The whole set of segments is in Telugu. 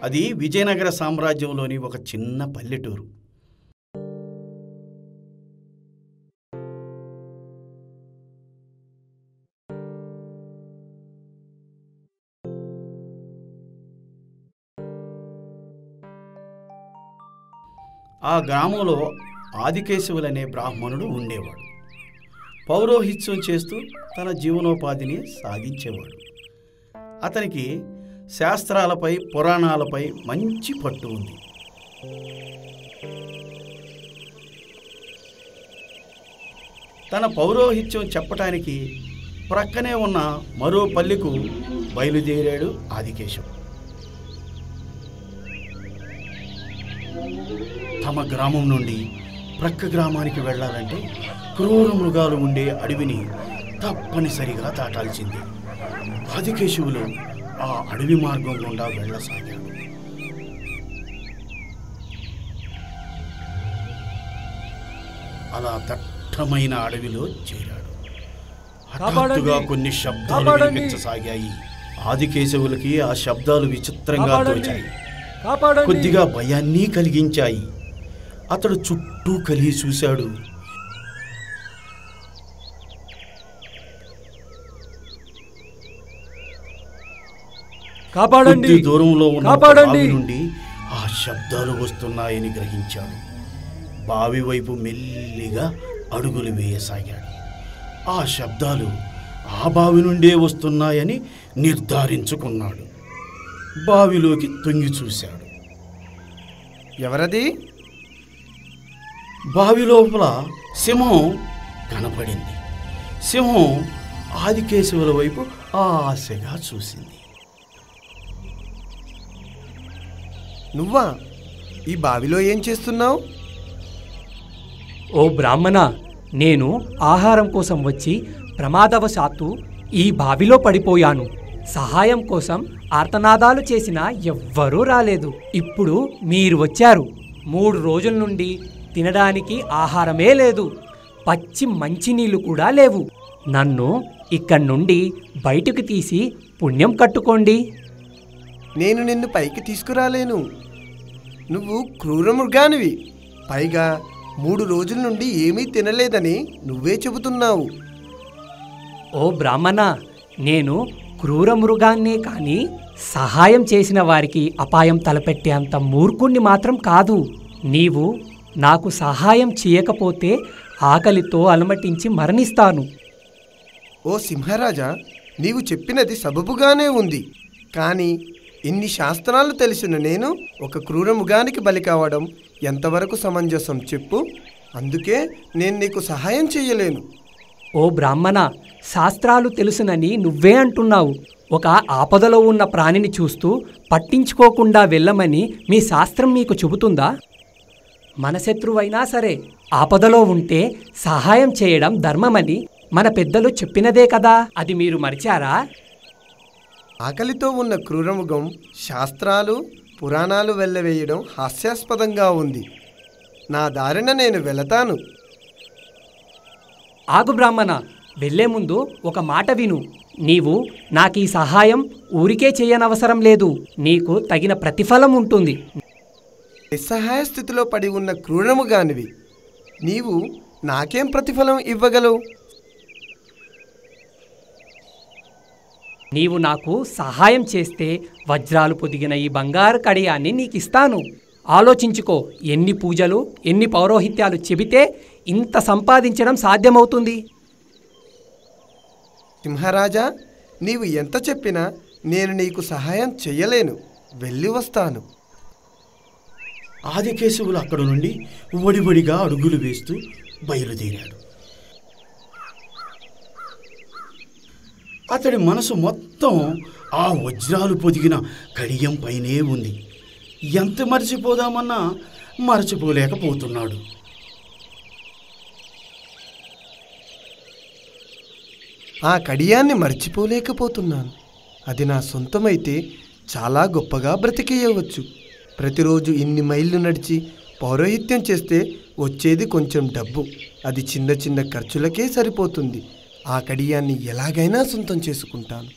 అది విజయనగర సామ్రాజ్యంలోని ఒక చిన్న పల్లెటూరు. ఆ గ్రామంలో ఆదికేశవులనే బ్రాహ్మణుడు ఉండేవాడు. పౌరోహిత్యం చేస్తూ తన జీవనోపాధిని సాగించేవాడు. అతనికి శాస్త్రాలపై, పురాణాలపై మంచి పట్టు ఉంది. తన పౌరోహిత్యం చెప్పటానికి ప్రక్కనే ఉన్న మరో పల్లెకు బయలుదేరాడు ఆదికేశవు. తమ గ్రామం నుండి ప్రక్క గ్రామానికి వెళ్ళాలంటే క్రూర మృగాలు ఉండే అడవిని తప్పనిసరిగా దాటాల్సింది. ఆదికేశవులు ఆ అడవి మార్గం గుండా వెళ్ళసాగాడు. అలా దట్టమైన అడవిలో చేరాడు. హఠాత్తుగా కొన్ని శబ్దాలు వినిపించసాగాయి. ఆదికేశవులకి ఆ శబ్దాలు విచిత్రంగా తోచాయి, కొద్దిగా భయాన్ని కలిగించాయి. అతడు చుట్టూ కలిగి చూశాడు. కొద్ది దూరంలో ఉన్న బావి నుండి ఆ శబ్దాలు వస్తున్నాయని గ్రహించాడు. బావి వైపు మెల్లిగా అడుగులు వేయసాగాడు. ఆ శబ్దాలు ఆ బావి నుండే వస్తున్నాయని నిర్ధారించుకున్నాడు. బావిలోకి తొంగి చూశాడు. ఎవరది? బావి లోపల సింహం కనపడింది. సింహం ఆదికేశవుల వైపు ఆశగా చూసింది. నువ్వా? ఈ బావిలో ఏం చేస్తున్నావు? ఓ బ్రాహ్మణ, నేను ఆహారం కోసం వచ్చి ప్రమాదవశాత్తు ఈ బావిలో పడిపోయాను. సహాయం కోసం ఆర్తనాదాలు చేసినా ఎవ్వరూ రాలేదు. ఇప్పుడు మీరు వచ్చారు. 3 రోజుల నుండి తినడానికి ఆహారమే లేదు. పచ్చి మంచినీళ్ళు కూడా లేవు. నన్ను ఇక్కడి నుండి బయటకు తీసి పుణ్యం కట్టుకోండి. నేను నిన్ను పైకి తీసుకురాలేను. నువ్వు క్రూర మృగానివి. పైగా 3 రోజుల నుండి ఏమీ తినలేదని నువ్వే చెబుతున్నావు. ఓ బ్రాహ్మణ, నేను క్రూర మృగాన్నే కానీ సహాయం చేసిన వారికి అపాయం తలపెట్టేంత మూర్ఖుణ్ణి మాత్రం కాదు. నీవు నాకు సహాయం చేయకపోతే ఆకలితో అలమటించి మరణిస్తాను. ఓ సింహరాజా, నీవు చెప్పినది సబబుగానే ఉంది. కానీ ఇన్ని శాస్త్రాలు తెలిసిన నేను ఒక క్రూరముగానికి బలి కావడం ఎంతవరకు సమంజసం చెప్పు. అందుకే నేను నీకు సహాయం చెయ్యలేను. ఓ బ్రాహ్మణ, శాస్త్రాలు తెలుసునని నువ్వే అంటున్నావు. ఒక ఆపదలో ఉన్న ప్రాణిని చూస్తూ పట్టించుకోకుండా వెళ్ళమని మీ శాస్త్రం మీకు చెబుతుందా? మన శత్రువైనా సరే ఆపదలో ఉంటే సహాయం చేయడం ధర్మమని మన పెద్దలు చెప్పినదే కదా. అది మీరు మరిచారా? ఆకలితో ఉన్న క్రూరముగం శాస్త్రాలు, పురాణాలు వెళ్ళవేయడం హాస్యాస్పదంగా ఉంది. నా దారిన నేను వెళతాను. ఆగు బ్రాహ్మణ, వెళ్లే ముందు ఒక మాట విను. నీవు నాకు ఈ సహాయం ఊరికే చేయనవసరం లేదు. నీకు తగిన ప్రతిఫలం ఉంటుంది. నిస్సహాయ స్థితిలో పడి ఉన్న క్రూరముగానివి నీవు నాకేం ప్రతిఫలం ఇవ్వగలవు? నీవు నాకు సహాయం చేస్తే వజ్రాలు పొదిగిన ఈ బంగారు కడియాన్ని నీకిస్తాను. ఆలోచించుకో, ఎన్ని పూజలు, ఎన్ని పౌరోహిత్యాలు చెబితే ఇంత సంపాదించడం సాధ్యమవుతుంది? సింహరాజా, నీవు ఎంత చెప్పినా నేను నీకు సహాయం చెయ్యలేను. వెళ్ళి వస్తాను. ఆదికేశవులు అక్కడి నుండి వడివడిగా అడుగులు వేస్తూ బయలుదేరాడు. అతడి మనసు మొత్తం ఆ వజ్రాలు పొదిగిన కడియం పైనే ఉంది. ఎంత మర్చిపోదామన్నా మరచిపోలేకపోతున్నాడు. ఆ కడియాన్ని మర్చిపోలేకపోతున్నాను. అది నా సొంతమైతే చాలా గొప్పగా బ్రతికేయవచ్చు. ప్రతిరోజు ఇన్ని మైళ్ళు నడిచి పౌరోహిత్యం చేస్తే వచ్చేది కొంచెం డబ్బు. అది చిన్న చిన్న ఖర్చులకే సరిపోతుంది. ఆ కడియాన్ని ఎలాగైనా సొంతం చేసుకుంటాను.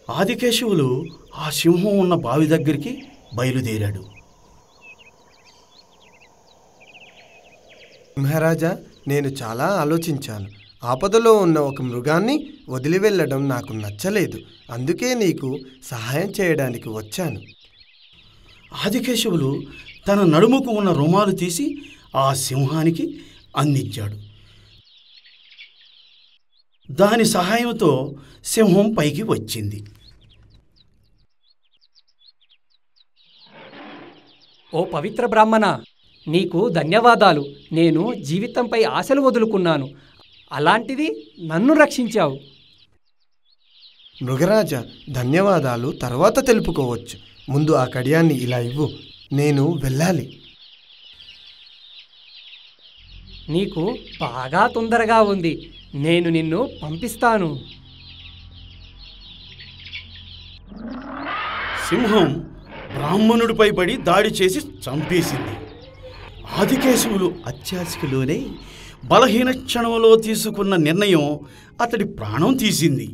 ఆదికేశవులు ఆ సింహం ఉన్న బావి దగ్గరికి బయలుదేరాడు. మహారాజా, నేను చాలా ఆలోచించాను. ఆపదలో ఉన్న ఒక మృగాన్ని వదిలి వెళ్ళడం నాకు నచ్చలేదు. అందుకే నీకు సహాయం చేయడానికి వచ్చాను. ఆదికేశవులు తన నడుముకు ఉన్న రుమాలు తీసి ఆ సింహానికి అందించాడు. దాని సహాయంతో సింహం పైకి వచ్చింది. ఓ పవిత్ర బ్రాహ్మణ, నీకు ధన్యవాదాలు. నేను జీవితంపై ఆశలు వదులుకున్నాను, అలాంటిది నన్ను రక్షించావు. మృగరాజా, ధన్యవాదాలు తర్వాత తెలుపుకోవచ్చు. ముందు ఆ కడియాన్ని ఇలా ఇవ్వు. నేను వెళ్ళాలి. నీకు బాగా తొందరగా ఉంది. నేను నిన్ను పంపిస్తాను. సింహం బ్రాహ్మణుడిపై పడి దాడి చేసి చంపేసింది. ఆదికేశవులు అత్యాశకి లోనై బలహీన క్షణంలో తీసుకున్న నిర్ణయం అతడి ప్రాణం తీసింది.